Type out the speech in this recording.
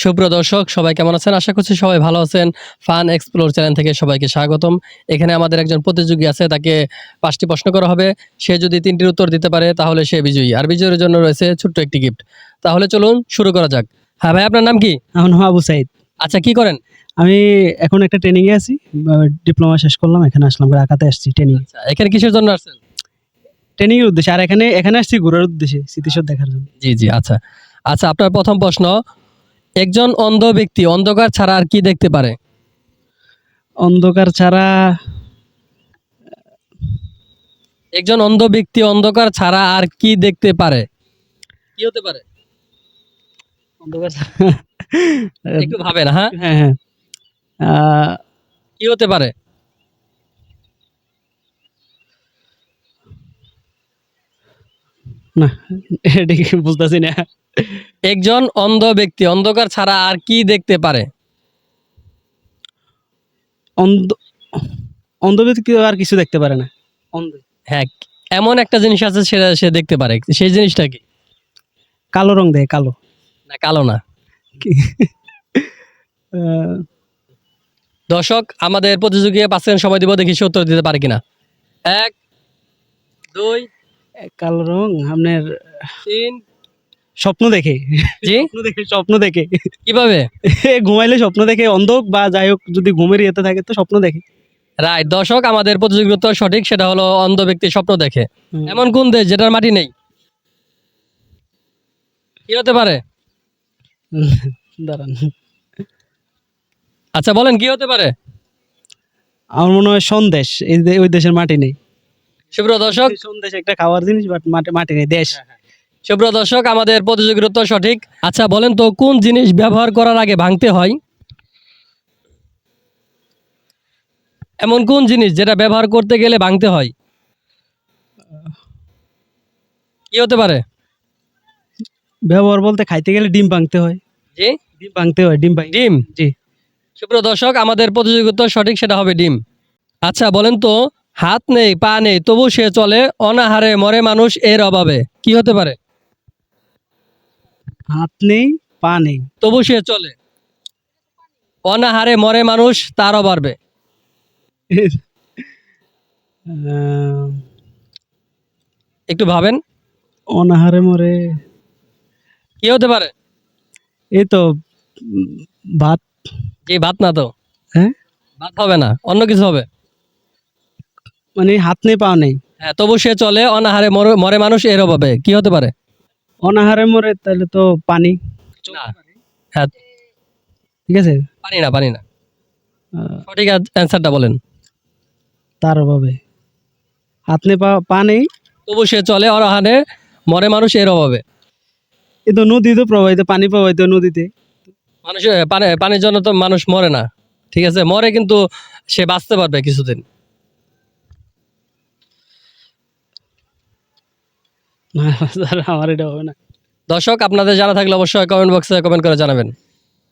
সুপ্রিয় দর্শক, সবাই কেমন আছেন? আশা করছি সবাই ভালো আছেন। ফান এক্সপ্লোর চ্যানেল থেকে সবাইকে স্বাগতম। এখানে আমাদের একজন প্রতিযোগী আছে, তাকে 5টি প্রশ্ন করা হবে। সে যদি 3টির উত্তর দিতে পারে তাহলে সে বিজয়ী, আর বিজয়ীর জন্য রয়েছে ছোট্ট একটি গিফট। তাহলে চলুন শুরু করা যাক। হ্যাঁ ভাই, আপনার নাম কি? আমার নাম আবু সাইদ। আচ্ছা, কি করেন? আমি এখন একটা ট্রেনিং এ আছি, ডিপ্লোমা শেষ করলাম, এখানে আসলাম, ঢাকাতে আসছি ট্রেনিং আচ্ছা, এখানে কিসের জন্য আসছেন? ট্রেনিং এর উদ্দেশ্যে। আর এখানে এখানে আসছি ঘোরার উদ্দেশ্যে, স্মৃতিসৌধ দেখার জন্য। জি জি, আচ্ছা আচ্ছা, আপনার প্রথম প্রশ্ন, একজন অন্ধ ব্যক্তি অন্ধকার ছাড়া আর কি দেখতে পারে? অন্ধকার ছাড়া একজন অন্ধ ব্যক্তি অন্ধকার ছাড়া আর কি দেখতে পারে? কি হতে পারে? অন্ধকার একটু ভাবেন। হ্যাঁ, হ্যাঁ হ্যাঁ আহ, কি হতে পারে? না, এটা কি বুঝতেছি না। একজন অন্ধ ব্যক্তি অন্ধকার ছাড়া আর কি দেখতে পারে? অন্ধ অন্ধ ব্যক্তি আর কিছু দেখতে পারে না। অন্ধ হ্যাঁ, এমন একটা জিনিস আছে সেটা সে দেখতে পারে, সেই জিনিসটা কি? কালো রং দেয়, কালো। না, কালো না। কি? আহ, দর্শক, আমাদের প্রতিযোগী 5 সেকেন্ড সময় দিব, দেখি সে উত্তর দিতে পারে কিনা। 1, 2, কালো রং আপনার 3। স্বপ্ন দেখে। জি, স্বপ্ন দেখে কিভাবে? ঘুমাইলে স্বপ্ন দেখে, অন্ধ বা যাই হোক, যদি ঘুমের ইয়েতে থাকে তো স্বপ্ন দেখে। রাইট দর্শক, আমাদের প্রতিযোগীর উত্তর সঠিক, সেটা হলো অন্ধ ব্যক্তি স্বপ্ন দেখে। হুম। এমন কোন দেশ যেটার মাটি নেই? কি হতে পারে? দাঁড়ান, আচ্ছা বলেন, কি হতে পারে? আমার মনে হয় সন্দেশ, ওই দেশের মাটি নেই। সুপ্রিয় দর্শক, সন্দেশ একটা খাওয়ার জিনিস, বাট মাটি নেই দেশ। সুপ্রিয় দর্শক, আমাদের প্রতিযোগীর উত্তর সঠিক। আচ্ছা বলেন তো, কোন জিনিস ব্যবহার করার আগে ভাঙতে হয়? এমন কোন জিনিস যেটা ব্যবহার করতে গেলে ভাঙতে হয়? কি হতে পারে? ব্যবহার বলতে খাইতে গেলে ডিম ভাঙতে হয়। জি, ডিম ভাঙতে হয়, ডিম ভাঙ ডিম। জি। সুপ্রিয় দর্শক, আমাদের প্রতিযোগী উত্তর সঠিক, সেটা হবে ডিম। আচ্ছা বলেন তো, হাত নেই পা নেই তবু সে চলে, অনাহারে মরে মানুষ এর অভাবে, কি হতে পারে? হাত নেই, পা নেই। তবু সে চলে, অনাহারে মরে মানুষ তার অভাবে। আহ, একটু ভাবেন, অনাহারে মরে, কি হতে পারে? এই তো ভাত। জি, ভাত না তো। হ্যাঁ, ভাত হবে না, অন্য কিছু হবে। মানে হাত নেই, পা নেই। হ্যাঁ, তবু সে চলে, অনাহারে মরে মানুষ এর অভাবে, কি হতে পারে? অনাহারে মরে, তাহলে তো পানি। না। হ্যাঁ, ঠিক আছে। পানি না, পানি না। আহ, সঠিক অ্যান্সারটা বলেন। তার অভাবে হাত নেই, পা নেই। তবু সে চলে, অনাহারে মরে মানুষ এর অভাবে। এই তো নদী তো প্রবাহিত, পানি প্রবাহিত নদীতে। মানুষ পানির জন্য তো মানুষ মরে না, ঠিক আছে, মরে কিন্তু সে বাঁচতে পারবে কিছুদিন। না, স্যার, আমার এটা হবে না। দর্শক, আপনাদের জানা থাকলে অবশ্যই কমেন্ট বক্সে কমেন্ট করে জানাবেন।